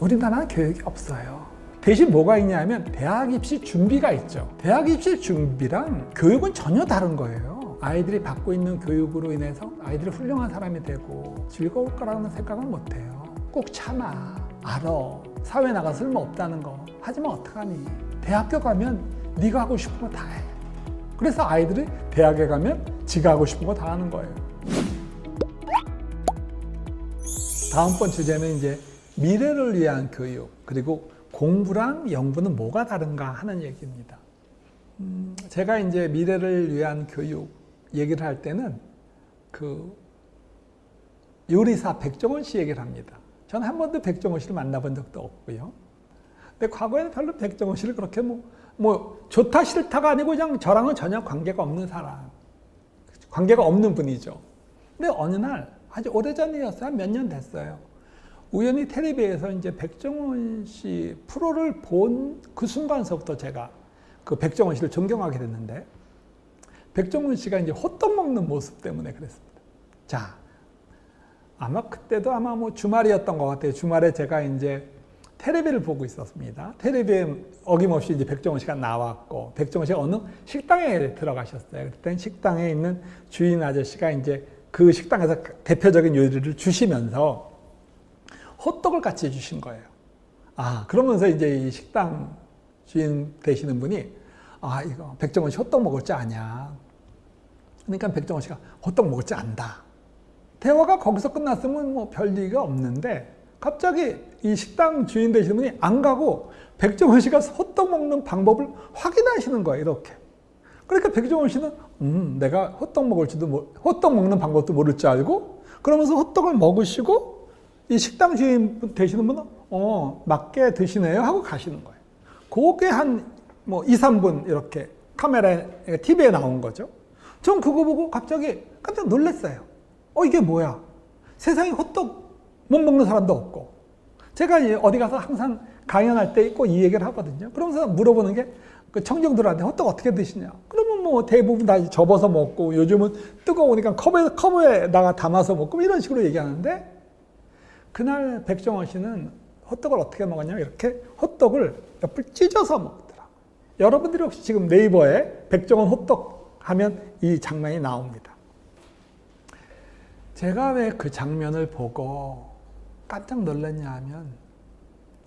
우리나라는 교육이 없어요. 대신 뭐가 있냐면 대학 입시 준비가 있죠. 대학 입시 준비랑 교육은 전혀 다른 거예요. 아이들이 받고 있는 교육으로 인해서 아이들이 훌륭한 사람이 되고 즐거울 거라는 생각은 못 해요. 꼭 참아. 알아. 사회 나가 쓸모없다는 거. 하지만 어떡하니. 대학교 가면 네가 하고 싶은 거 다 해. 그래서 아이들이 대학에 가면 지가 하고 싶은 거 다 하는 거예요. 다음번 주제는 이제 미래를 위한 교육, 그리고 공부랑 연구는 뭐가 다른가 하는 얘기입니다. 제가 이제 미래를 위한 교육 얘기를 할 때는 그 요리사 백종원 씨 얘기를 합니다. 저는 한 번도 백종원 씨를 만나본 적도 없고요. 근데 과거에는 별로 백종원 씨를 그렇게 뭐 좋다 싫다가 아니고 그냥 저랑은 전혀 관계가 없는 사람, 관계가 없는 분이죠. 근데 어느 날 아주 오래전이었어요. 몇 년 됐어요. 우연히 텔레비에서 이제 백종원 씨 프로를 본 그 순간서부터 제가 그 백종원 씨를 존경하게 됐는데, 백종원 씨가 이제 호떡 먹는 모습 때문에 그랬습니다. 자, 아마 그때도 아마 뭐 주말이었던 것 같아요. 주말에 제가 이제 텔레비를 보고 있었습니다. 텔레비에 어김없이 이제 백종원 씨가 나왔고, 백종원 씨가 어느 식당에 들어가셨어요. 그때 식당에 있는 주인 아저씨가 이제 그 식당에서 대표적인 요리를 주시면서 호떡을 같이 주신 거예요. 아, 그러면서 이제 이 식당 주인 되시는 분이, 아, 이거 백종원 씨 호떡 먹을 줄 아냐. 그러니까 백종원 씨가 호떡 먹을 줄 안다. 대화가 거기서 끝났으면 뭐 별 얘기가 없는데, 갑자기 이 식당 주인 되시는 분이 안 가고 백종원 씨가 호떡 먹는 방법을 확인하시는 거예요, 이렇게. 그러니까 백종원 씨는 내가 호떡 먹는 방법도 모를 줄 알고, 그러면서 호떡을 먹으시고, 이 식당 주인 되시는 분은 맞게 드시네요 하고 가시는 거예요. 그게 한 뭐 2, 3분 이렇게 카메라에, TV에 나온 거죠. 전 그거 보고 갑자기 깜짝 놀랐어요. 이게 뭐야? 세상에 호떡 못 먹는 사람도 없고. 제가 어디 가서 항상 강연할 때 꼭 이 얘기를 하거든요. 그러면서 물어보는 게, 그 청중들한테 호떡 어떻게 드시냐? 그러면 뭐 대부분 다 접어서 먹고, 요즘은 뜨거우니까 컵에다가 담아서 먹고 이런 식으로 얘기하는데, 그날 백종원 씨는 호떡을 어떻게 먹었냐면 이렇게 호떡을 옆을 찢어서 먹더라. 여러분들이 혹시 지금 네이버에 백종원 호떡 하면 이 장면이 나옵니다. 제가 왜 그 장면을 보고 깜짝 놀랐냐 하면,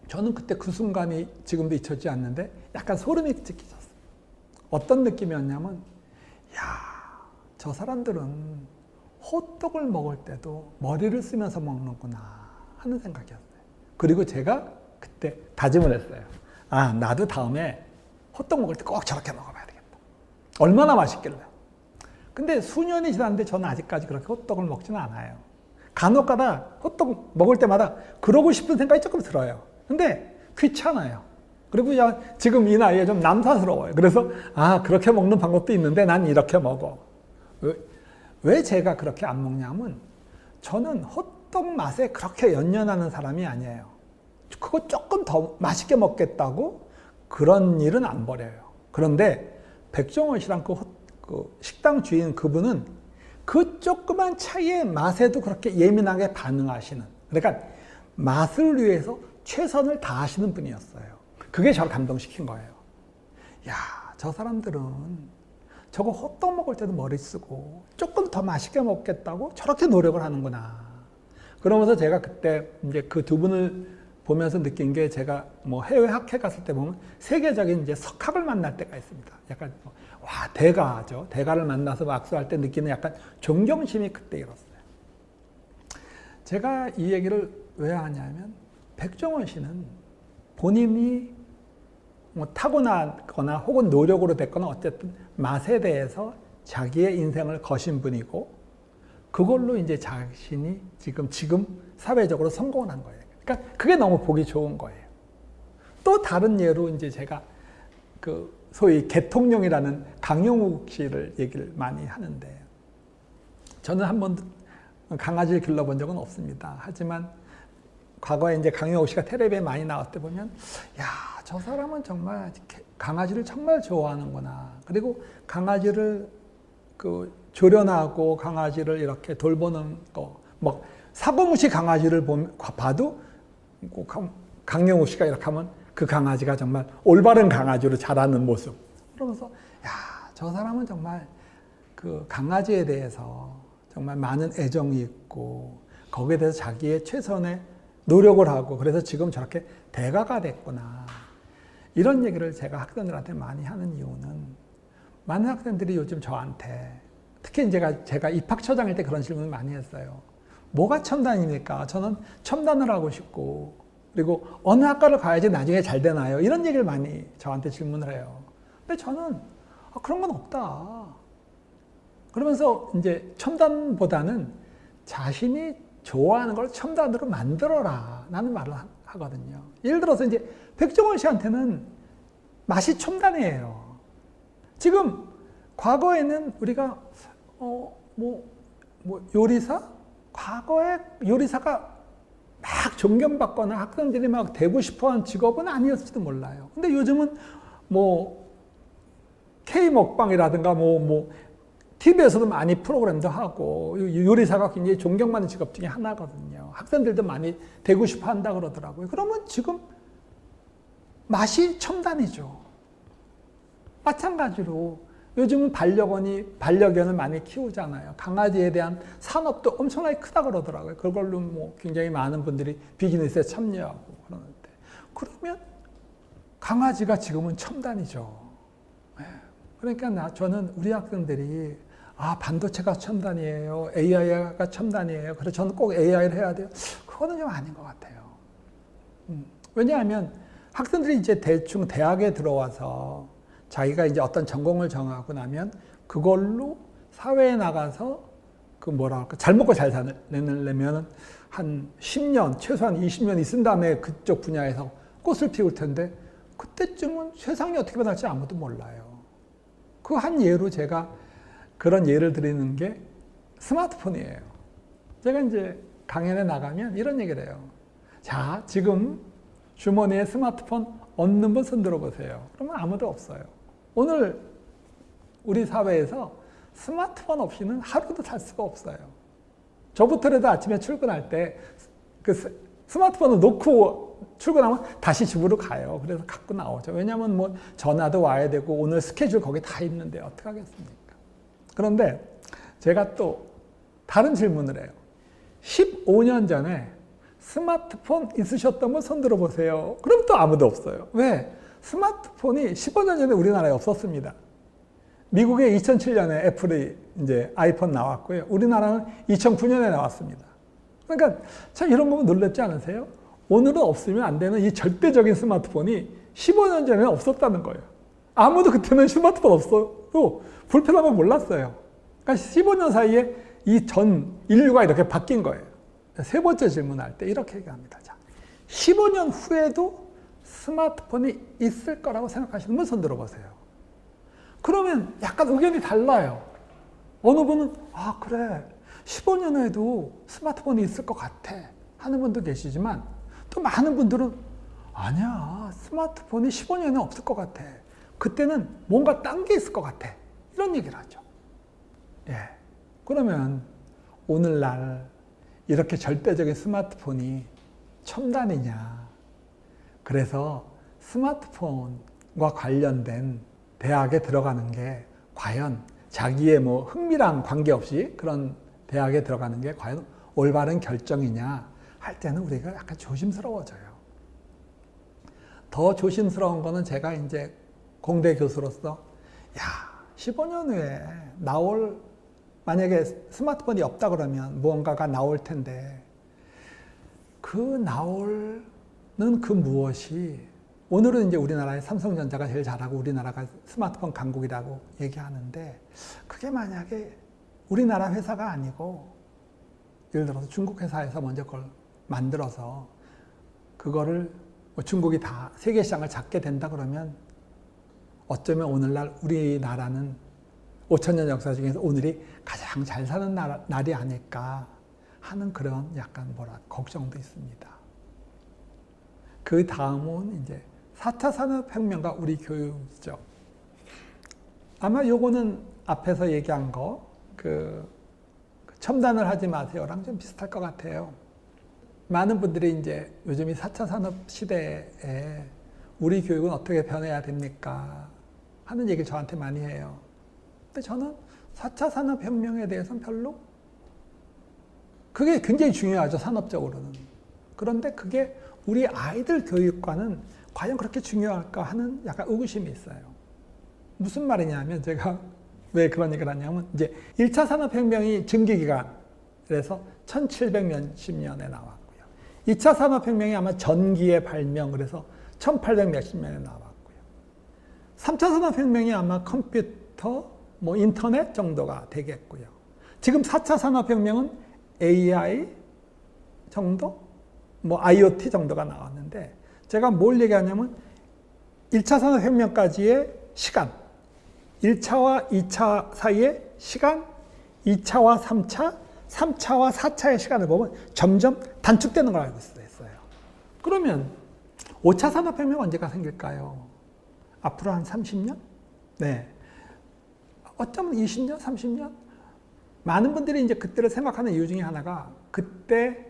저는 그때 그 순간이 지금도 잊혀지지 않는데 약간 소름이 끼쳤어요. 어떤 느낌이었냐면, 야, 저 사람들은 호떡을 먹을 때도 머리를 쓰면서 먹는구나 하는 생각이었어요. 그리고 제가 그때 다짐을 했어요. 아, 나도 다음에 호떡 먹을 때 꼭 저렇게 먹어봐야 되겠다. 얼마나 맛있길래. 근데 수년이 지났는데 저는 아직까지 그렇게 호떡을 먹지는 않아요. 간혹가다 호떡 먹을 때마다 그러고 싶은 생각이 조금 들어요. 근데 귀찮아요. 그리고 지금 이 나이에 좀 남사스러워요. 그래서 그렇게 먹는 방법도 있는데 난 이렇게 먹어. 왜 제가 그렇게 안 먹냐면, 저는 호떡 맛에 그렇게 연연하는 사람이 아니에요. 그거 조금 더 맛있게 먹겠다고 그런 일은 안 벌여요. 그런데 백종원 씨랑 그 식당 주인 그분은 그 조그만 차이의 맛에도 그렇게 예민하게 반응하시는, 그러니까 맛을 위해서 최선을 다하시는 분이었어요. 그게 저를 감동시킨 거예요. 야, 저 사람들은 저거 호떡 먹을 때도 머리 쓰고 조금 더 맛있게 먹겠다고 저렇게 노력을 하는구나. 그러면서 제가 그때 이제 그 두 분을 보면서 느낀 게, 제가 뭐 해외 학회 갔을 때 보면 세계적인 이제 석학을 만날 때가 있습니다. 약간 와, 대가죠. 대가를 만나서 악수할 때 느끼는 약간 존경심이 그때 일었어요. 제가 이 얘기를 왜 하냐면, 백종원 씨는 본인이 뭐 타고나거나 혹은 노력으로 됐거나 어쨌든 맛에 대해서 자기의 인생을 거신 분이고, 그걸로 이제 자신이 지금 사회적으로 성공을 한 거예요. 그러니까 그게 너무 보기 좋은 거예요. 또 다른 예로 이제 제가 그 소위 개통령이라는 강용욱 씨를 얘기를 많이 하는데, 저는 한 번도 강아지를 길러본 적은 없습니다. 하지만 과거에 이제 강용욱 씨가 텔레비에 많이 나왔을 때 보면, 야, 저 사람은 정말 강아지를 정말 좋아하는구나. 그리고 강아지를 조련하고 강아지를 이렇게 돌보는 거, 뭐 사고무시 강아지를 봐도 꼭 강영욱 씨가 이렇게 하면 그 강아지가 정말 올바른 강아지로 자라는 모습. 그러면서 야, 저 사람은 정말 그 강아지에 대해서 정말 많은 애정이 있고 거기에 대해서 자기의 최선의 노력을 하고 그래서 지금 저렇게 대가가 됐구나. 이런 얘기를 제가 학생들한테 많이 하는 이유는 많은 학생들이 요즘 저한테 특히 제가 입학처장일 때 그런 질문을 많이 했어요. 뭐가 첨단입니까? 저는 첨단을 하고 싶고 그리고 어느 학과를 가야지 나중에 잘 되나요? 이런 얘기를 많이 저한테 질문을 해요. 근데 저는 그런 건 없다. 그러면서 이제 첨단보다는 자신이 좋아하는 걸 첨단으로 만들어라. 라는 말을 하거든요. 예를 들어서 이제 백종원 씨한테는 맛이 첨단이에요. 지금 과거에는 우리가 요리사? 과거에 요리사가 막 존경받거나 학생들이 막 되고 싶어하는 직업은 아니었을지도 몰라요. 근데 요즘은 K 먹방이라든가 TV에서도 많이 프로그램도 하고 요리사가 굉장히 존경받는 직업 중에 하나거든요. 학생들도 많이 되고 싶어 한다 그러더라고요. 그러면 지금 맛이 첨단이죠. 마찬가지로 요즘은 반려견을 많이 키우잖아요. 강아지에 대한 산업도 엄청나게 크다 그러더라고요. 그걸로 굉장히 많은 분들이 비즈니스에 참여하고 그러는데. 그러면 강아지가 지금은 첨단이죠. 그러니까 저는 우리 학생들이 반도체가 첨단이에요. AI가 첨단이에요. 그래서 저는 꼭 AI를 해야 돼요. 그거는 좀 아닌 것 같아요. 왜냐하면 학생들이 이제 대충 대학에 들어와서 자기가 이제 어떤 전공을 정하고 나면 그걸로 사회에 나가서 잘 먹고 잘 살려면 한 10년, 최소한 20년 있은 다음에 그쪽 분야에서 꽃을 피울 텐데 그때쯤은 세상이 어떻게 변할지 아무도 몰라요. 그 한 예로 제가 그런 예를 드리는 게 스마트폰이에요. 제가 이제 강연에 나가면 이런 얘기를 해요. 자, 지금 주머니에 스마트폰 없는 분 손 들어보세요. 그러면 아무도 없어요. 오늘 우리 사회에서 스마트폰 없이는 하루도 살 수가 없어요. 저부터라도 아침에 출근할 때 그 스마트폰을 놓고 출근하면 다시 집으로 가요. 그래서 갖고 나오죠. 왜냐하면 전화도 와야 되고 오늘 스케줄 거기 다 있는데 어떻게 하겠습니까? 그런데 제가 또 다른 질문을 해요. 15년 전에 스마트폰 있으셨던 분 손 들어보세요. 그럼 또 아무도 없어요. 왜? 스마트폰이 15년 전에 우리나라에 없었습니다. 미국에 2007년에 애플이 이제 아이폰 나왔고요. 우리나라는 2009년에 나왔습니다. 그러니까 참 이런 거 보면 놀랍지 않으세요? 오늘은 없으면 안 되는 이 절대적인 스마트폰이 15년 전에는 없었다는 거예요. 아무도 그때는 스마트폰 없어도 불편한 걸 몰랐어요. 그러니까 15년 사이에 이 전 인류가 이렇게 바뀐 거예요. 세 번째 질문할 때 이렇게 얘기합니다. 자, 15년 후에도 스마트폰이 있을 거라고 생각하시는 분 손 들어보세요. 그러면 약간 의견이 달라요. 어느 분은 그래 15년 후에도 스마트폰이 있을 것 같아 하는 분도 계시지만 또 많은 분들은 아니야 스마트폰이 15년에 없을 것 같아. 그때는 뭔가 딴 게 있을 것 같아. 이런 얘기를 하죠. 그러면 오늘날 이렇게 절대적인 스마트폰이 첨단이냐. 그래서 스마트폰과 관련된 대학에 들어가는 게 과연 자기의 흥미랑 관계없이 그런 대학에 들어가는 게 과연 올바른 결정이냐 할 때는 우리가 약간 조심스러워져요. 더 조심스러운 거는 제가 이제 공대 교수로서 15년 후에 만약에 스마트폰이 없다 그러면 무언가가 나올 텐데 나오는 그 무엇이 오늘은 이제 우리나라의 삼성전자가 제일 잘하고 우리나라가 스마트폰 강국이라고 얘기하는데 그게 만약에 우리나라 회사가 아니고 예를 들어서 중국 회사에서 먼저 그걸 만들어서 그거를 중국이 다 세계 시장을 잡게 된다 그러면 어쩌면 오늘날 우리나라는 5,000년 역사 중에서 오늘이 가장 잘 사는 날이 아닐까 하는 그런 약간 걱정도 있습니다. 그 다음은 이제 4차 산업혁명과 우리 교육이죠. 아마 요거는 앞에서 얘기한 거, 첨단을 하지 마세요랑 좀 비슷할 것 같아요. 많은 분들이 이제 요즘 이 4차 산업 시대에 우리 교육은 어떻게 변해야 됩니까? 하는 얘기를 저한테 많이 해요. 근데 저는 4차 산업혁명에 대해서는 별로 그게 굉장히 중요하죠, 산업적으로는. 그런데 그게 우리 아이들 교육과는 과연 그렇게 중요할까 하는 약간 의구심이 있어요. 무슨 말이냐면 제가 왜 그런 얘기를 하냐면 이제 1차 산업혁명이 증기기관 그래서 1700몇십 년에 나왔고요. 2차 산업혁명이 아마 전기의 발명 그래서 1800 몇십 년에 나왔고요. 3차 산업혁명이 아마 컴퓨터, 뭐 인터넷 정도가 되겠고요. 지금 4차 산업혁명은 AI 정도? 뭐 IoT 정도가 나왔는데 제가 뭘 얘기하냐면 1차 산업혁명까지의 시간 1차와 2차 사이의 시간 2차와 3차 3차와 4차의 시간을 보면 점점 단축되는 걸 알고 있어요. 그러면 5차 산업혁명 언제가 생길까요? 앞으로 한 30년? 네. 어쩌면 20년, 30년? 많은 분들이 이제 그때를 생각하는 이유 중에 하나가 그때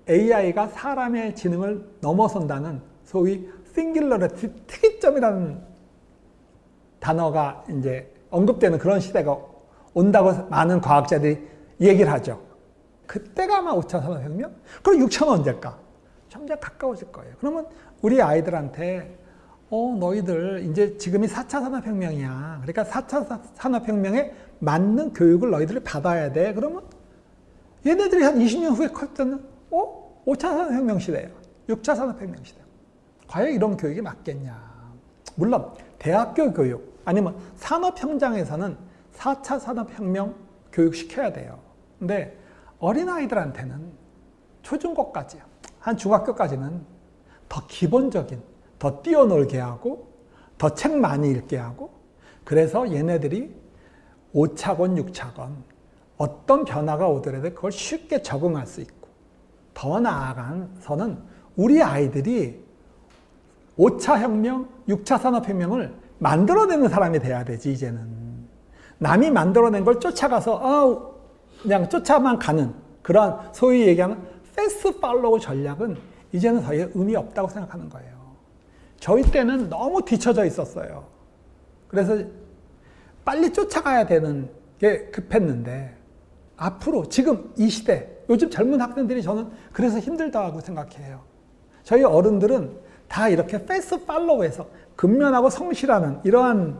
AI가 사람의 지능을 넘어선다는 소위 싱귤러리티 특이점이라는 단어가 이제 언급되는 그런 시대가 온다고 많은 과학자들이 얘기를 하죠. 그때가 아마 5차 산업혁명? 그럼 6차는 언제일까? 점점 가까워질 거예요. 그러면 우리 아이들한테 너희들 이제 지금이 4차 산업혁명이야. 그러니까 4차 산업혁명에 맞는 교육을 너희들이 받아야 돼. 그러면 얘네들이 한 20년 후에 클 때는 5차 산업혁명 시대예요. 6차 산업혁명 시대. 과연 이런 교육이 맞겠냐. 물론 대학교 교육 아니면 산업 현장에서는 4차 산업혁명 교육 시켜야 돼요. 근데 어린아이들한테는 초중고까지 한 중학교까지는 더 기본적인 더 뛰어놀게 하고 더 책 많이 읽게 하고 그래서 얘네들이 5차건 6차건 어떤 변화가 오더라도 그걸 쉽게 적응할 수 있고 더 나아가서는 우리 아이들이 5차 혁명, 6차 산업혁명을 만들어내는 사람이 돼야 되지 이제는. 남이 만들어낸 걸 쫓아가서 그냥 쫓아만 가는 그런 소위 얘기하는 패스트 팔로우 전략은 이제는 더 의미 없다고 생각하는 거예요. 저희 때는 너무 뒤처져 있었어요. 그래서 빨리 쫓아가야 되는 게 급했는데 앞으로 지금 이 시대 요즘 젊은 학생들이 저는 그래서 힘들다고 생각해요. 저희 어른들은 다 이렇게 패스트 팔로우에서 근면하고 성실하는 이러한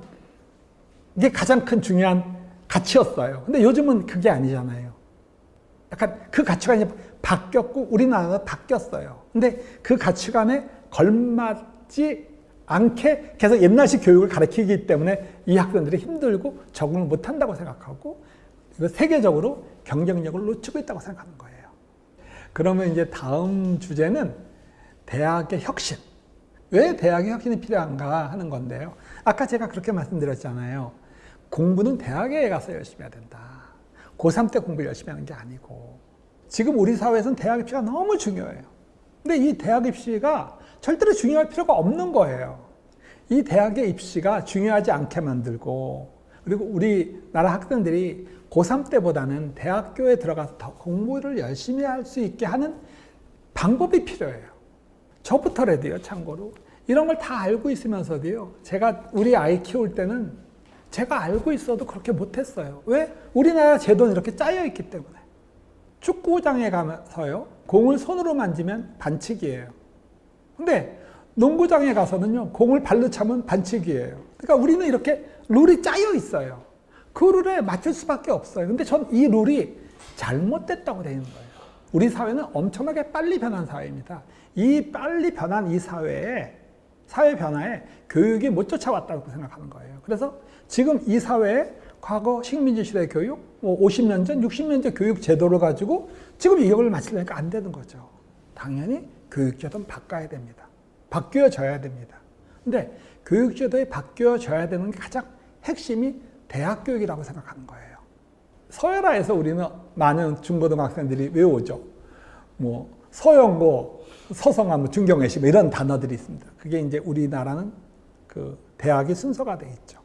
게 가장 큰 중요한 가치였어요. 근데 요즘은 그게 아니잖아요. 약간 그 가치관이 바뀌었고 우리나라가 바뀌었어요. 근데 그 가치관에 걸맞지 않게 계속 옛날식 교육을 가르치기 때문에 이 학생들이 힘들고 적응을 못한다고 생각하고 세계적으로 경쟁력을 놓치고 있다고 생각하는 거예요. 그러면 이제 다음 주제는 대학의 혁신. 왜 대학의 혁신이 필요한가 하는 건데요. 아까 제가 그렇게 말씀드렸잖아요. 공부는 대학에 가서 열심히 해야 된다. 고3 때 공부를 열심히 하는 게 아니고. 지금 우리 사회에서는 대학 입시가 너무 중요해요. 근데 이 대학 입시가 절대로 중요할 필요가 없는 거예요. 이 대학의 입시가 중요하지 않게 만들고 그리고 우리나라 학생들이 고3 때보다는 대학교에 들어가서 더 공부를 열심히 할 수 있게 하는 방법이 필요해요. 저부터라도요, 참고로. 이런 걸 다 알고 있으면서도요, 제가 우리 아이 키울 때는 제가 알고 있어도 그렇게 못했어요. 왜? 우리나라 제도는 이렇게 짜여 있기 때문에. 축구장에 가서요, 공을 손으로 만지면 반칙이에요. 근데 농구장에 가서는요, 공을 발로 차면 반칙이에요. 그러니까 우리는 이렇게 룰이 짜여 있어요. 그 룰에 맞출 수밖에 없어요. 근데 전 이 룰이 잘못됐다고 되는 거예요. 우리 사회는 엄청나게 빨리 변한 사회입니다. 이 빨리 변한 이 사회 변화에 교육이 못 쫓아왔다고 생각하는 거예요. 그래서 지금 이 사회에 과거 식민지 시대 교육, 50년 전, 60년 전 교육 제도를 가지고 지금 이격을 맞추려니까 안 되는 거죠. 당연히 교육제도는 바꿔야 됩니다. 바뀌어져야 됩니다. 근데 교육제도에 바뀌어져야 되는 게 가장 핵심이 대학 교육이라고 생각하는 거예요. 서열화해서 우리는 많은 중고등학생들이 외우죠. 뭐 서영고, 서성한, 중경외시 이런 단어들이 있습니다. 그게 이제 우리나라는 그 대학의 순서가 돼 있죠.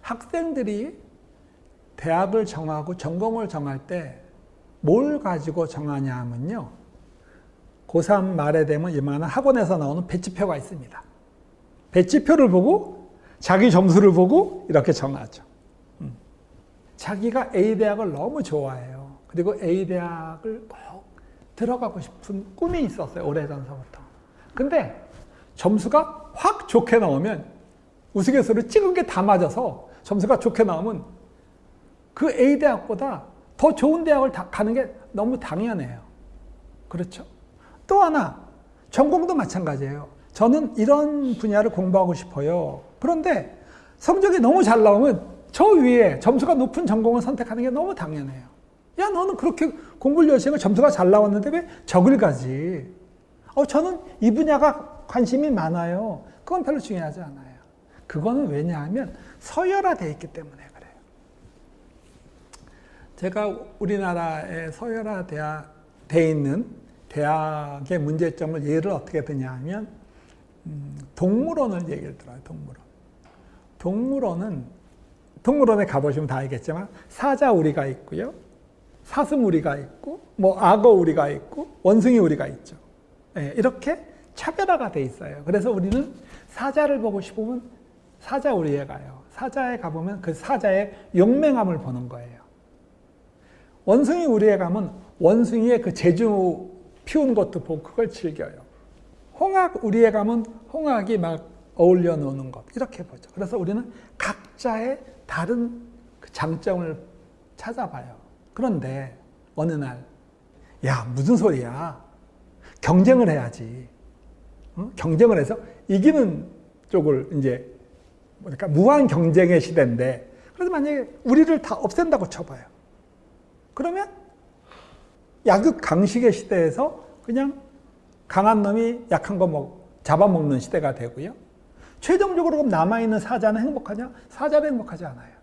학생들이 대학을 정하고 전공을 정할 때 뭘 가지고 정하냐 하면요. 고3 말에 되면 이만한 학원에서 나오는 배치표가 있습니다. 배치표를 보고 자기 점수를 보고 이렇게 정하죠. 자기가 A 대학을 너무 좋아해요. 그리고 A 대학을 꼭 들어가고 싶은 꿈이 있었어요. 오래전서부터. 근데 점수가 확 좋게 나오면 우스갯소리로 찍은 게 다 맞아서 점수가 좋게 나오면 그 A 대학보다 더 좋은 대학을 가는 게 너무 당연해요. 그렇죠? 또 하나, 전공도 마찬가지예요. 저는 이런 분야를 공부하고 싶어요. 그런데 성적이 너무 잘 나오면 저 위에 점수가 높은 전공을 선택하는 게 너무 당연해요. 야, 너는 그렇게 공부를 열심히 하고 점수가 잘 나왔는데 왜 저길 가지? 저는 이 분야가 관심이 많아요. 그건 별로 중요하지 않아요. 그거는 왜냐하면 서열화되어 있기 때문에 그래요. 제가 우리나라에 서열화되어 있는 대학의 문제점을 예를 어떻게 드냐 하면 동물원을 얘기를 들어요. 동물원에 가보시면 다 알겠지만 사자우리가 있고요. 사슴우리가 있고 뭐 악어우리가 있고 원숭이우리가 있죠. 네, 이렇게 차별화가 돼 있어요. 그래서 우리는 사자를 보고 싶으면 사자우리에 가요. 사자에 가보면 그 사자의 용맹함을 보는 거예요. 원숭이우리에 가면 원숭이의 그 재주 피운 것도 보고 그걸 즐겨요. 홍학우리에 가면 홍학이 막 어울려 노는 것 이렇게 보죠. 그래서 우리는 각자의 다른 그 장점을 찾아봐요. 그런데 어느 날, 야, 무슨 소리야? 경쟁을 해야지. 경쟁을 해서 이기는 쪽을 이제 뭐랄까 무한 경쟁의 시대인데, 그래서 만약에 우리를 다 없앤다고 쳐봐요. 그러면 약육 강식의 시대에서 그냥 강한 놈이 약한 거 잡아먹는 시대가 되고요. 최종적으로 남아있는 사자는 행복하냐? 사자도 행복하지 않아요.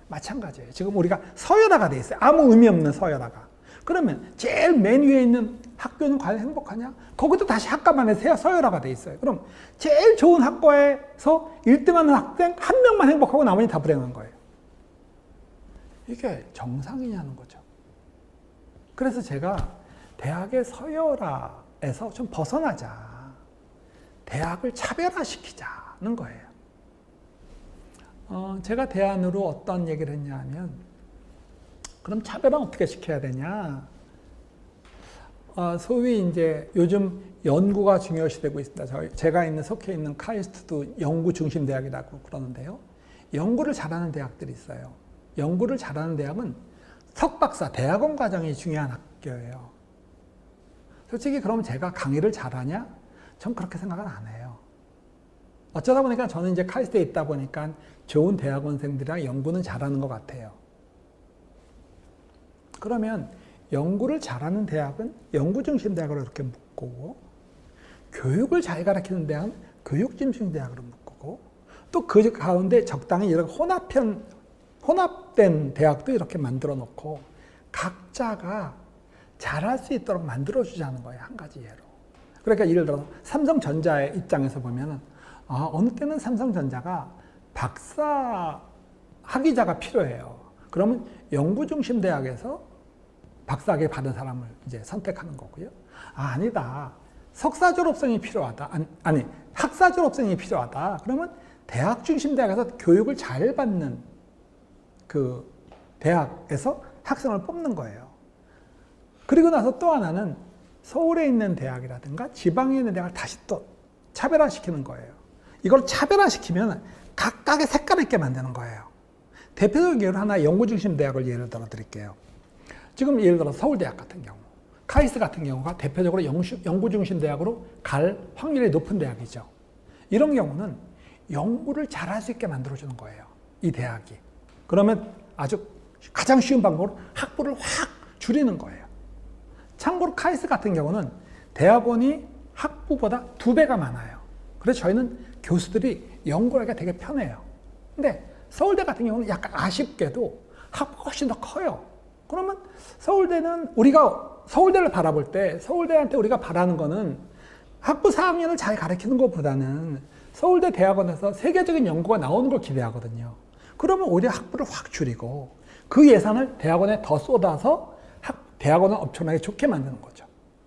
마찬가지예요. 지금 우리가 서열화가 돼 있어요. 아무 의미 없는 서열화가. 그러면 제일 맨 위에 있는 학교는 과연 행복하냐? 거기도 다시 학과만 해서 서열화가 돼 있어요. 그럼 제일 좋은 학과에서 1등하는 학생 한 명만 행복하고 나머지 다 불행한 거예요. 이게 정상이냐는 거죠. 그래서 제가 대학의 서열화에서 좀 벗어나자. 대학을 차별화시키자는 거예요. 제가 대안으로 어떤 얘기를 했냐 하면, 그럼 차별화 어떻게 시켜야 되냐? 소위 이제 요즘 연구가 중요시되고 있습니다. 제가 속해 있는 카이스트도 연구 중심 대학이라고 그러는데요. 연구를 잘하는 대학들이 있어요. 연구를 잘하는 대학은 석박사, 대학원 과정이 중요한 학교예요. 솔직히 그럼 제가 강의를 잘하냐? 전 그렇게 생각은 안 해요. 어쩌다 보니까 저는 이제 카이스트에 있다 보니까 좋은 대학원생들이랑 연구는 잘하는 것 같아요. 그러면 연구를 잘하는 대학은 연구 중심 대학으로 이렇게 묶고, 교육을 잘 가르치는 대학은 교육 중심 대학으로 묶고, 또 그 가운데 적당히 이렇게 혼합된 대학도 이렇게 만들어 놓고 각자가 잘할 수 있도록 만들어 주자는 거예요. 한 가지 예로. 그러니까 예를 들어서 삼성전자의 입장에서 보면은 어느 때는 삼성전자가 박사 학위자가 필요해요. 그러면 연구 중심 대학에서 박사학위 받은 사람을 이제 선택하는 거고요. 아니다. 석사 졸업생이 필요하다. 아니, 학사 졸업생이 필요하다. 그러면 대학 중심 대학에서 교육을 잘 받는 그 대학에서 학생을 뽑는 거예요. 그리고 나서 또 하나는 서울에 있는 대학이라든가 지방에 있는 대학을 다시 또 차별화시키는 거예요. 이걸 차별화시키면 각각의 색깔 있게 만드는 거예요. 대표적인 예로 하나 연구 중심 대학을 예를 들어 드릴게요. 지금 예를 들어 서울대학 같은 경우, 카이스트 같은 경우가 대표적으로 연구 중심 대학으로 갈 확률이 높은 대학이죠. 이런 경우는 연구를 잘할 수 있게 만들어주는 거예요. 이 대학이. 그러면 아주 가장 쉬운 방법으로 학부를 확 줄이는 거예요. 참고로 카이스트 같은 경우는 대학원이 학부보다 2배가 많아요. 그래서 저희는 교수들이 연구하기가 되게 편해요. 근데 서울대 같은 경우는 약간 아쉽게도 학부가 훨씬 더 커요. 그러면 서울대는 우리가 서울대를 바라볼 때 서울대한테 우리가 바라는 거는 학부 4학년을 잘 가르치는 것보다는 서울대 대학원에서 세계적인 연구가 나오는 걸 기대하거든요. 그러면 오히려 학부를 확 줄이고 그 예산을 대학원에 더 쏟아서 대학원을 엄청나게 좋게 만드는 거죠.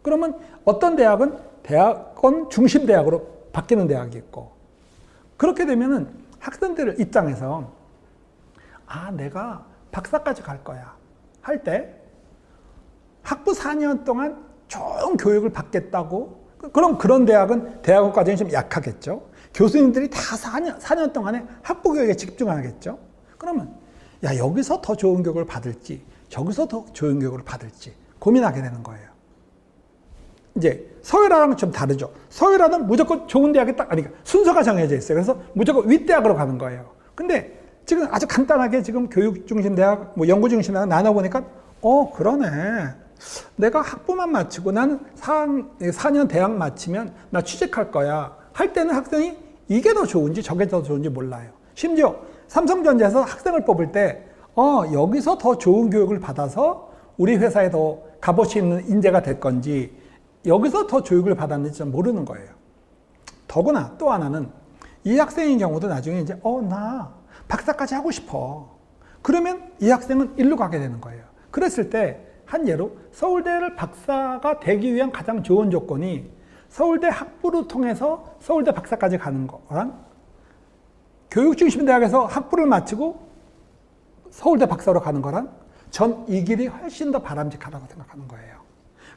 그러면 어떤 대학은 대학원 중심 대학으로 바뀌는 대학이 있고, 그렇게 되면은 학생들 입장에서 내가 박사까지 갈 거야 할 때 학부 4년 동안 좋은 교육을 받겠다고, 그럼 그런 대학은 대학원 과정이 좀 약하겠죠. 교수님들이 다 4년 동안에 학부 교육에 집중하겠죠. 그러면 여기서 더 좋은 교육을 받을지 저기서 더 좋은 교육을 받을지 고민하게 되는 거예요. 이제 서울화랑은 좀 다르죠. 서울화는 무조건 좋은 대학에 그러니까 순서가 정해져 있어요. 그래서 무조건 윗대학으로 가는 거예요. 근데 지금 아주 간단하게 지금 교육 중심 대학, 연구 중심 대학 나눠보니까 그러네. 내가 학부만 마치고 나는 4년 대학 마치면 나 취직할 거야 할 때는 학생이 이게 더 좋은지 저게 더 좋은지 몰라요. 심지어 삼성전자에서 학생을 뽑을 때 여기서 더 좋은 교육을 받아서 우리 회사에 더 값어치 있는 인재가 될 건지 여기서 더 교육을 받았는지 모르는 거예요. 더구나 또 하나는 이 학생의 경우도 나중에 이제 나 박사까지 하고 싶어. 그러면 이 학생은 일로 가게 되는 거예요. 그랬을 때 한 예로 서울대를 박사가 되기 위한 가장 좋은 조건이 서울대 학부를 통해서 서울대 박사까지 가는 거랑 교육중심 대학에서 학부를 마치고 서울대 박사로 가는 거랑 전 이 길이 훨씬 더 바람직하다고 생각하는 거예요.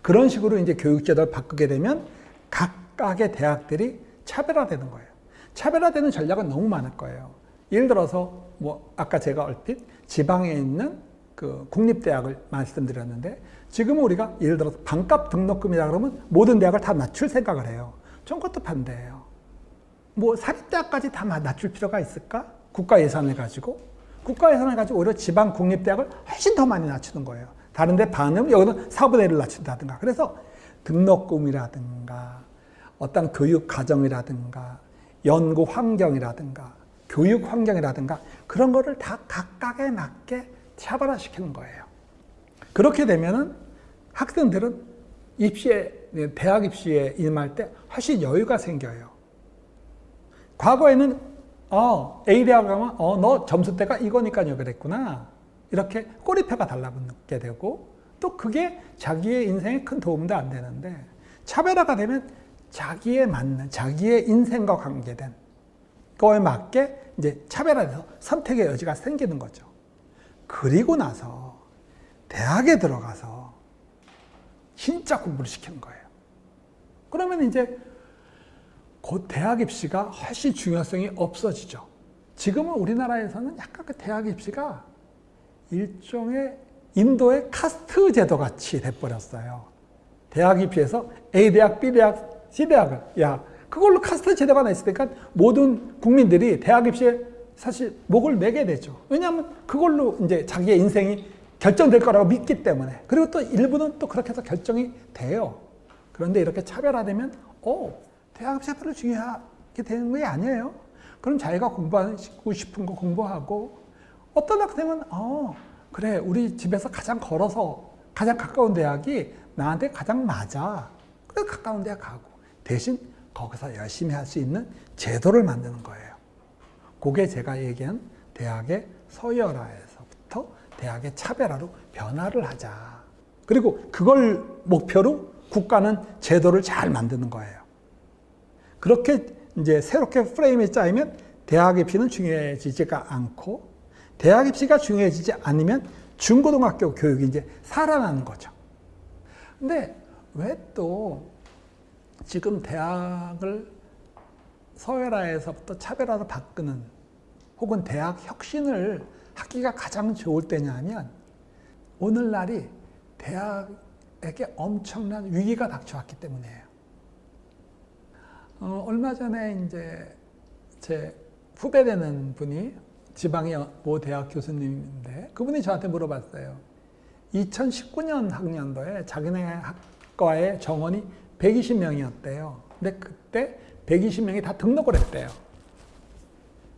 그런 식으로 이제 교육제도를 바꾸게 되면 각각의 대학들이 차별화되는 거예요. 차별화되는 전략은 너무 많을 거예요. 예를 들어서 아까 제가 얼핏 지방에 있는 그 국립대학을 말씀드렸는데, 지금은 우리가 예를 들어서 반값 등록금이라 그러면 모든 대학을 다 낮출 생각을 해요. 전 그것도 반대예요. 사립대학까지 다 낮출 필요가 있을까? 국가 예산을 가지고 오히려 지방 국립대학을 훨씬 더 많이 낮추는 거예요. 다른 데 반은 여기는 4분의 1을 낮춘다든가. 그래서 등록금이라든가 어떤 교육 과정이라든가 연구 환경이라든가 교육 환경이라든가 그런 거를 다 각각에 맞게 차별화시키는 거예요. 그렇게 되면은 학생들은 대학 입시에 임할 때 훨씬 여유가 생겨요. 과거에는 A 대학 가면 너 점수대가 이거니까요 그랬구나. 이렇게 꼬리표가 달라붙게 되고, 또 그게 자기의 인생에 큰 도움도 안 되는데, 차별화가 되면 자기에 맞는 자기의 인생과 관계된 거에 맞게 이제 차별화돼서 선택의 여지가 생기는 거죠. 그리고 나서 대학에 들어가서 진짜 공부를 시키는 거예요. 그러면 이제 곧 대학 입시가 훨씬 중요성이 없어지죠. 지금은 우리나라에서는 약간 그 대학 입시가 일종의 인도의 카스트 제도 같이 돼버렸어요. 대학 입시에서 A 대학, B 대학, C 대학을 그걸로 카스트 제도가 하나 있으니까 모든 국민들이 대학 입시에 사실 목을 매게 되죠. 왜냐하면 그걸로 이제 자기의 인생이 결정될 거라고 믿기 때문에. 그리고 또 일부는 또 그렇게 해서 결정이 돼요. 그런데 이렇게 차별화되면 대학 입시가 별로 중요하게 되는 게 아니에요. 그럼 자기가 공부하고 싶은 거 공부하고, 어떤 학생은 그래 우리 집에서 가장 걸어서 가장 가까운 대학이 나한테 가장 맞아. 그래서 가까운 대학 가고, 대신 거기서 열심히 할 수 있는 제도를 만드는 거예요. 그게 제가 얘기한 대학의 서열화에서부터 대학의 차별화로 변화를 하자. 그리고 그걸 목표로 국가는 제도를 잘 만드는 거예요. 그렇게 이제 새롭게 프레임이 짜이면 대학 입시는 중요해지지가 않고, 대학 입시가 중요해지지 않으면 중고등학교 교육이 이제 살아나는 거죠. 근데 왜 또 지금 대학을 서열화에서부터 차별화로 바꾸는 혹은 대학 혁신을 하기가 가장 좋을 때냐 하면, 오늘날이 대학에게 엄청난 위기가 닥쳐왔기 때문이에요. 얼마 전에 이제 제 후배되는 분이 지방의 모 대학 교수님인데, 그분이 저한테 물어봤어요. 2019년 학년도에 자기네 학과의 정원이 120명이었대요. 근데 그때 120명이 다 등록을 했대요.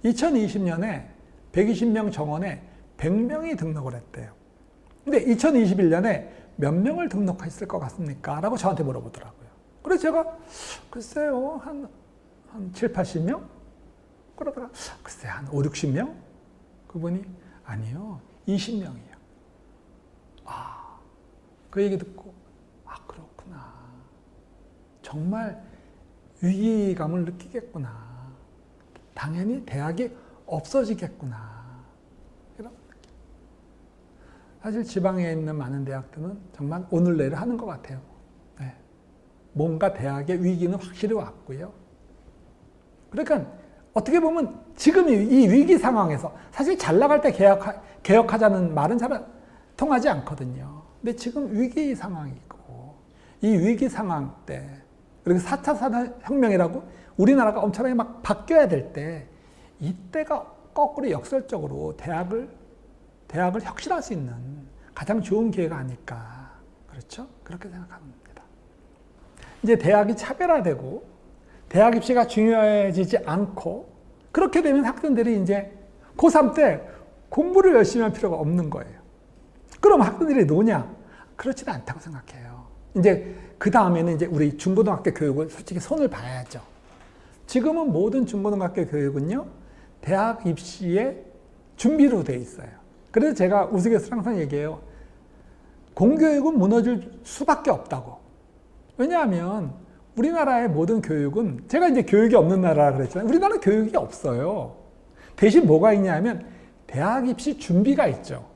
2020년에 120명 정원에 100명이 등록을 했대요. 근데 2021년에 몇 명을 등록했을 것 같습니까? 라고 저한테 물어보더라고요. 그래서 제가 글쎄요 한 7, 80명? 그러다가 글쎄 한 5, 60명? 그분이 아니요 20명이요. 그 얘기 듣고 그렇구나. 정말 위기감을 느끼겠구나. 당연히 대학이 없어지겠구나. 사실 지방에 있는 많은 대학들은 정말 오늘 내일 하는 것 같아요. 네. 뭔가 대학의 위기는 확실히 왔고요. 그러니까 어떻게 보면 지금 이 위기 상황에서 사실 잘 나갈 때 개혁하자는 말은 잘 통하지 않거든요. 근데 지금 위기 상황이고 이 위기 상황 때 그리고 4차 산업혁명이라고 우리나라가 엄청나게 막 바뀌어야 될 때 이때가 거꾸로 역설적으로 대학을 혁신할 수 있는 가장 좋은 기회가 아닐까. 그렇죠? 그렇게 생각합니다. 이제 대학이 차별화되고 대학 입시가 중요해지지 않고 그렇게 되면 학생들이 이제 고3 때 공부를 열심히 할 필요가 없는 거예요. 그럼 학생들이 노냐? 그렇지는 않다고 생각해요. 이제 그 다음에는 이제 우리 중고등학교 교육을 솔직히 손을 봐야죠. 지금은 모든 중고등학교 교육은요, 대학 입시에 준비로 돼 있어요. 그래서 제가 우스갯소리로 항상 얘기해요. 공교육은 무너질 수밖에 없다고. 왜냐하면 우리나라의 모든 교육은 제가 이제 교육이 없는 나라 그랬잖아요. 우리나라 교육이 없어요. 대신 뭐가 있냐면 대학 입시 준비가 있죠.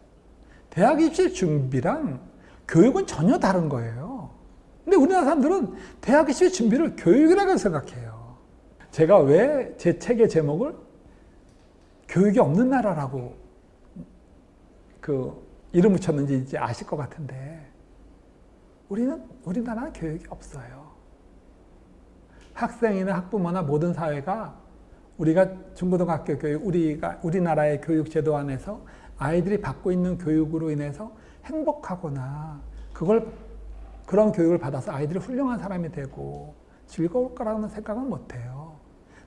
대학 입시 준비랑 교육은 전혀 다른 거예요. 근데 우리나라 사람들은 대학 입시 준비를 교육이라고 생각해요. 제가 왜 제 책의 제목을 교육이 없는 나라라고 이름 붙였는지 이제 아실 것 같은데 우리나라는 교육이 없어요. 학생이나 학부모나 모든 사회가 우리가 중고등학교 교육, 우리나라의 교육 제도 안에서 아이들이 받고 있는 교육으로 인해서 행복하거나 그런 교육을 받아서 아이들이 훌륭한 사람이 되고 즐거울 거라는 생각은 못 해요.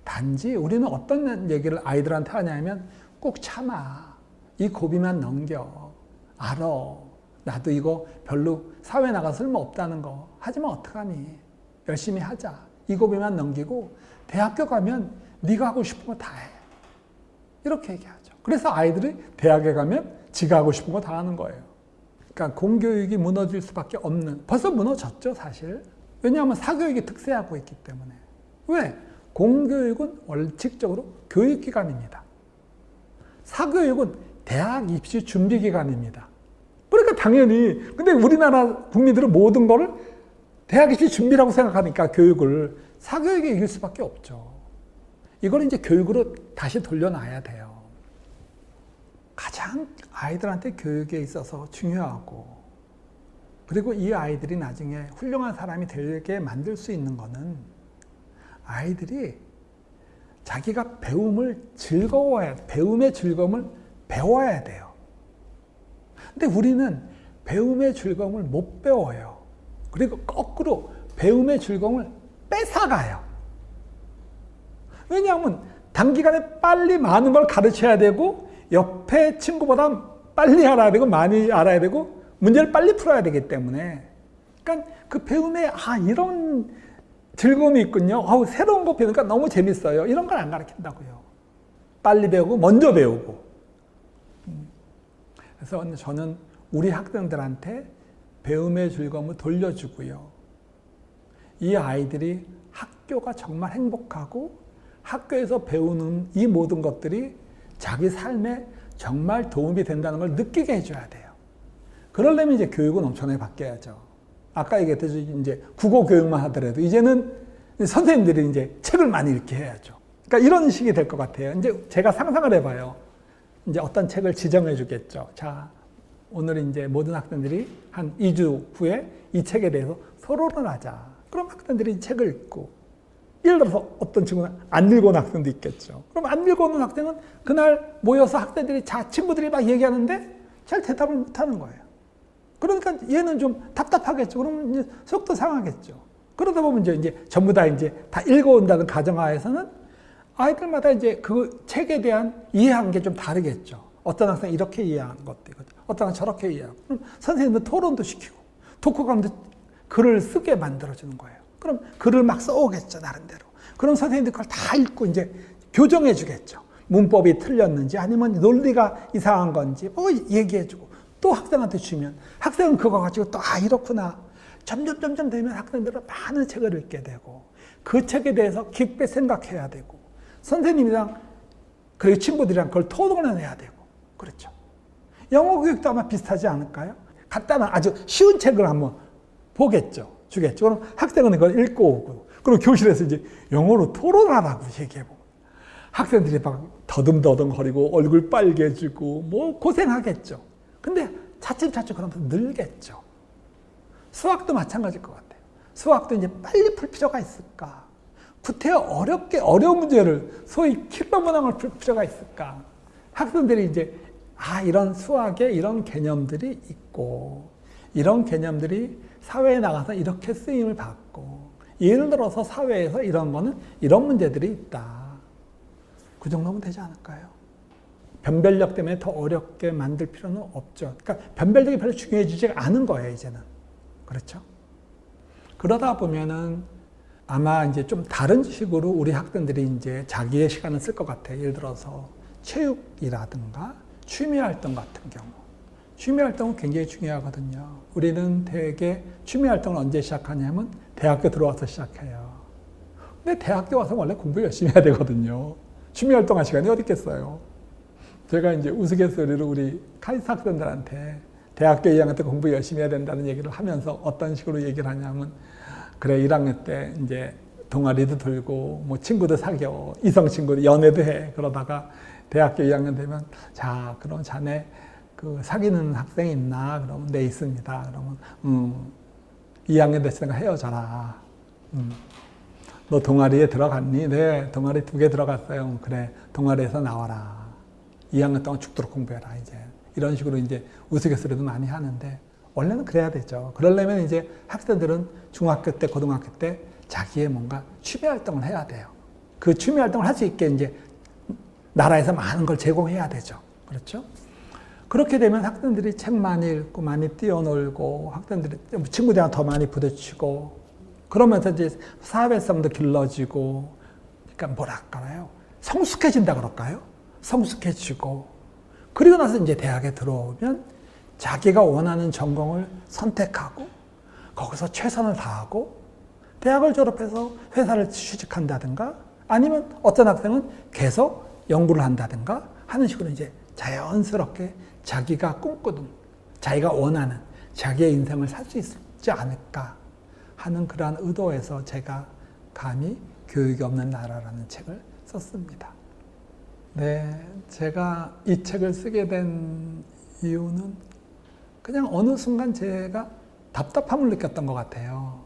단지 우리는 어떤 얘기를 아이들한테 하냐면 꼭 참아. 이 고비만 넘겨. 알아. 나도 이거 별로 사회 나가 쓸모없다는 거. 하지만 어떡하니. 열심히 하자. 이 고비만 넘기고 대학교 가면 네가 하고 싶은 거 다 해. 이렇게 얘기하죠. 그래서 아이들이 대학에 가면 지가 하고 싶은 거 다 하는 거예요. 그러니까 공교육이 무너질 수밖에 없는, 벌써 무너졌죠, 사실. 왜냐하면 사교육이 특세하고 있기 때문에. 왜? 공교육은 원칙적으로 교육기관입니다. 사교육은 대학 입시 준비기관입니다. 그러니까 당연히, 근데 우리나라 국민들은 모든 거를 대학 입시 준비라고 생각하니까 교육을 사교육에 이길 수밖에 없죠. 이걸 이제 교육으로 다시 돌려놔야 돼요. 가장 아이들한테 교육에 있어서 중요하고, 그리고 이 아이들이 나중에 훌륭한 사람이 되게 만들 수 있는 거는 아이들이 자기가 배움의 즐거움을 배워야 돼요. 근데 우리는 배움의 즐거움을 못 배워요. 그리고 거꾸로 배움의 즐거움을 뺏어가요. 왜냐하면 단기간에 빨리 많은 걸 가르쳐야 되고 옆에 친구보다 빨리 알아야 되고 많이 알아야 되고 문제를 빨리 풀어야 되기 때문에, 그러니까 그 배움에 이런 즐거움이 있군요. 새로운 거 배우니까 너무 재밌어요. 이런 걸 안 가르친다고요. 빨리 배우고 먼저 배우고. 그래서 저는 우리 학생들한테 배움의 즐거움을 돌려주고요. 이 아이들이 학교가 정말 행복하고 학교에서 배우는 이 모든 것들이 자기 삶에 정말 도움이 된다는 걸 느끼게 해줘야 돼요. 그러려면 이제 교육은 엄청나게 바뀌어야죠. 아까 얘기했듯이 이제 국어 교육만 하더라도 이제는 선생님들이 이제 책을 많이 읽게 해야죠. 그러니까 이런 식이 될 것 같아요. 이제 제가 상상을 해봐요. 이제 어떤 책을 지정해 주겠죠. 자, 오늘 이제 모든 학생들이 한 2주 후에 이 책에 대해서 토론을 하자. 그럼 학생들이 책을 읽고, 예를 들어서 어떤 친구는 안 읽어온 학생도 있겠죠. 그럼 안 읽어온 학생은 그날 모여서 학생들이 친구들이 막 얘기하는데 잘 대답을 못 하는 거예요. 그러니까 얘는 좀 답답하겠죠. 그러면 이제 속도 상하겠죠. 그러다 보면 이제 전부 다 읽어온다는 가정하에서는 아이들마다 이제 그 책에 대한 이해한 게 좀 다르겠죠. 어떤 학생은 이렇게 이해한 것도 있거든요. 어떤 학생은 저렇게 이해하고. 그럼 선생님은 토론도 시키고, 독후감도 글을 쓰게 만들어주는 거예요. 그럼 글을 막 써오겠죠, 나름대로. 그럼 선생님들 그걸 다 읽고 이제 교정해 주겠죠. 문법이 틀렸는지 아니면 논리가 이상한 건지 얘기해 주고, 또 학생한테 주면 학생은 그거 가지고 또 이렇구나. 점점 되면 학생들은 많은 책을 읽게 되고 그 책에 대해서 깊게 생각해야 되고 선생님이랑 그리고 친구들이랑 그걸 토론을 해야 되고 그렇죠. 영어 교육도 아마 비슷하지 않을까요? 간단한 아주 쉬운 책을 한번 보겠죠. 주겠죠. 그럼 학생은 그걸 읽고 오고 그럼 교실에서 이제 영어로 토론하라고 얘기해보고 학생들이 막 더듬더듬거리고 얼굴 빨개지고 뭐 고생하겠죠. 근데 차츰차츰 그러면서 늘겠죠. 수학도 마찬가지일 것 같아요. 수학도 이제 빨리 풀 필요가 있을까? 구태여 어려운 문제를 소위 킬러 문항을 풀 필요가 있을까? 학생들이 이제 이런 수학에 이런 개념들이 있고 이런 개념들이 사회에 나가서 이렇게 쓰임을 받고 예를 들어서 사회에서 이런 거는 이런 문제들이 있다. 그 정도면 되지 않을까요? 변별력 때문에 더 어렵게 만들 필요는 없죠. 그러니까 변별력이 별로 중요해지지가 않은 거예요, 이제는. 그렇죠? 그러다 보면은 아마 이제 좀 다른 식으로 우리 학생들이 이제 자기의 시간을 쓸 것 같아요. 예를 들어서 체육이라든가 취미활동 같은 경우. 취미활동은 굉장히 중요하거든요. 우리는 되게 취미활동을 언제 시작하냐면 대학교 들어와서 시작해요. 근데 대학교 와서 원래 공부 열심히 해야 되거든요. 취미활동 할 시간이 어디 있겠어요. 제가 이제 우스갯소리로 우리 카이스트 학생들한테 대학교 2학년 때 공부 열심히 해야 된다는 얘기를 하면서 어떤 식으로 얘기를 하냐면 그래 1학년 때 이제 동아리도 들고 뭐 친구도 사귀어 이성 친구도 연애도 해 그러다가 대학교 2학년 되면 자 그럼 자네 그 사귀는 학생이 있나 그러면 네 있습니다 그러면 2학년 됐으니까 헤어져라 너 동아리에 들어갔니? 네 동아리 2개 들어갔어요. 그래 동아리에서 나와라 2학년 동안 죽도록 공부해라 이제 이런 식으로 이제 우스갯소리도 많이 하는데 원래는 그래야 되죠. 그러려면 이제 학생들은 중학교 때, 고등학교 때 자기의 뭔가 취미 활동을 해야 돼요. 그 취미 활동을 할 수 있게 이제 나라에서 많은 걸 제공해야 되죠. 그렇죠? 그렇게 되면 학생들이 책 많이 읽고 많이 뛰어놀고 학생들이 친구들이랑 더 많이 부딪히고 그러면서 이제 사회성도 길러지고 그러니까 뭐랄까요? 성숙해진다 그럴까요? 성숙해지고 그리고 나서 이제 대학에 들어오면 자기가 원하는 전공을 선택하고 거기서 최선을 다하고 대학을 졸업해서 회사를 취직한다든가 아니면 어떤 학생은 계속 연구를 한다든가 하는 식으로 이제 자연스럽게 자기가 꿈꾸는 자기가 원하는 자기의 인생을 살 수 있지 않을까 하는 그러한 의도에서 제가 감히 교육이 없는 나라라는 책을 썼습니다. 네, 제가 이 책을 쓰게 된 이유는 그냥 어느 순간 제가 답답함을 느꼈던 것 같아요.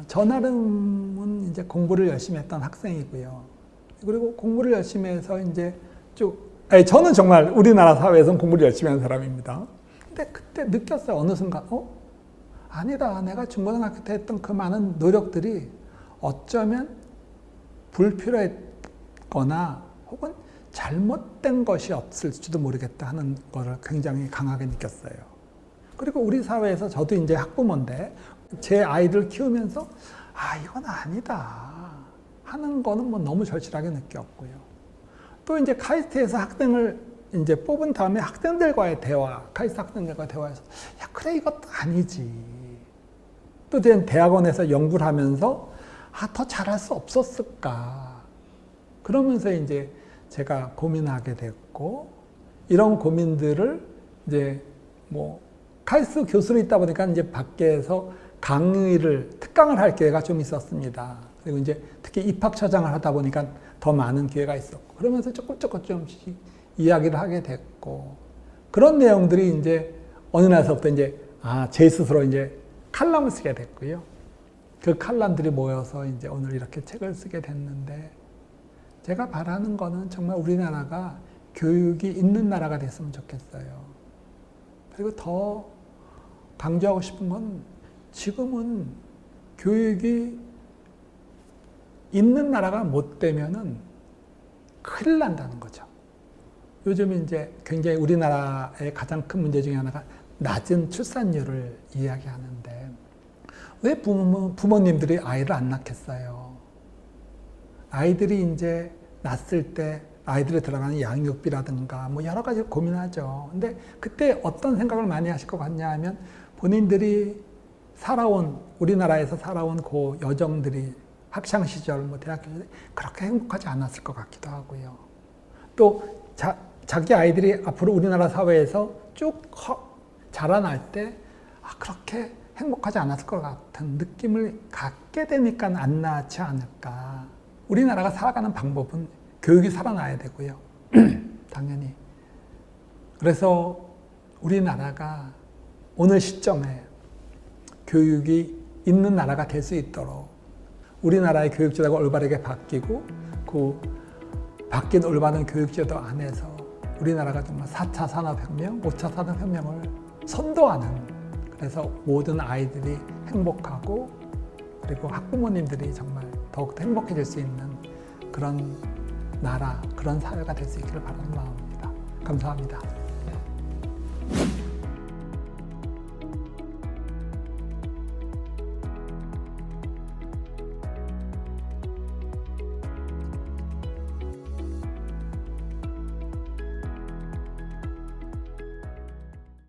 저 나름은 이제 공부를 열심히 했던 학생이고요. 그리고 공부를 열심히 해서 이제 저는 정말 우리나라 사회에서는 공부를 열심히 하는 사람입니다. 근데 그때 느꼈어요. 어느 순간, 아니다. 내가 중고등학교 때 했던 그 많은 노력들이 어쩌면 불필요했거나 혹은 잘못된 것이 없을지도 모르겠다 하는 거를 굉장히 강하게 느꼈어요. 그리고 우리 사회에서 저도 이제 학부모인데 제 아이들 키우면서 이건 아니다 하는 거는 뭐 너무 절실하게 느꼈고요. 또 이제 카이스트에서 학생을 이제 뽑은 다음에 학생들과의 대화, 카이스트 학생들과의 대화에서 그래 이것도 아니지. 또 대학원에서 연구를 하면서 더 잘할 수 없었을까. 그러면서 이제 제가 고민하게 됐고 이런 고민들을 이제 뭐 카이스트 교수로 있다 보니까 이제 밖에서 특강을 할 기회가 좀 있었습니다. 그리고 이제 특히 입학처장을 하다 보니까 더 많은 기회가 있었고 그러면서 조금씩 이야기를 하게 됐고 그런 내용들이 이제 어느 날서부터 이제 제 스스로 이제 칼럼을 쓰게 됐고요. 그 칼럼들이 모여서 이제 오늘 이렇게 책을 쓰게 됐는데 제가 바라는 거는 정말 우리나라가 교육이 있는 나라가 됐으면 좋겠어요. 그리고 더 강조하고 싶은 건 지금은 교육이 있는 나라가 못 되면은 큰일 난다는 거죠. 요즘 이제 굉장히 우리나라의 가장 큰 문제 중에 하나가 낮은 출산율을 이야기하는데 왜 부모님들이 아이를 안 낳겠어요? 아이들이 이제 낳았을 때 아이들이 들어가는 양육비라든가 뭐 여러 가지 고민하죠. 근데 그때 어떤 생각을 많이 하실 것 같냐 하면 본인들이 우리나라에서 살아온 그 여정들이 학창 시절, 뭐 대학교 시절 그렇게 행복하지 않았을 것 같기도 하고요. 또 자기 아이들이 앞으로 우리나라 사회에서 쭉 자라날 때 그렇게 행복하지 않았을 것 같은 느낌을 갖게 되니까 안 낳지 않을까. 우리나라가 살아가는 방법은 교육이 살아나야 되고요. 당연히. 그래서 우리나라가 오늘 시점에 교육이 있는 나라가 될 수 있도록 우리나라의 교육제도가 올바르게 바뀌고 그 바뀐 올바른 교육제도 안에서 우리나라가 정말 4차 산업혁명, 5차 산업혁명을 선도하는, 그래서 모든 아이들이 행복하고 그리고 학부모님들이 정말 더욱더 행복해질 수 있는 그런 나라, 그런 사회가 될 수 있기를 바라는 마음입니다. 감사합니다.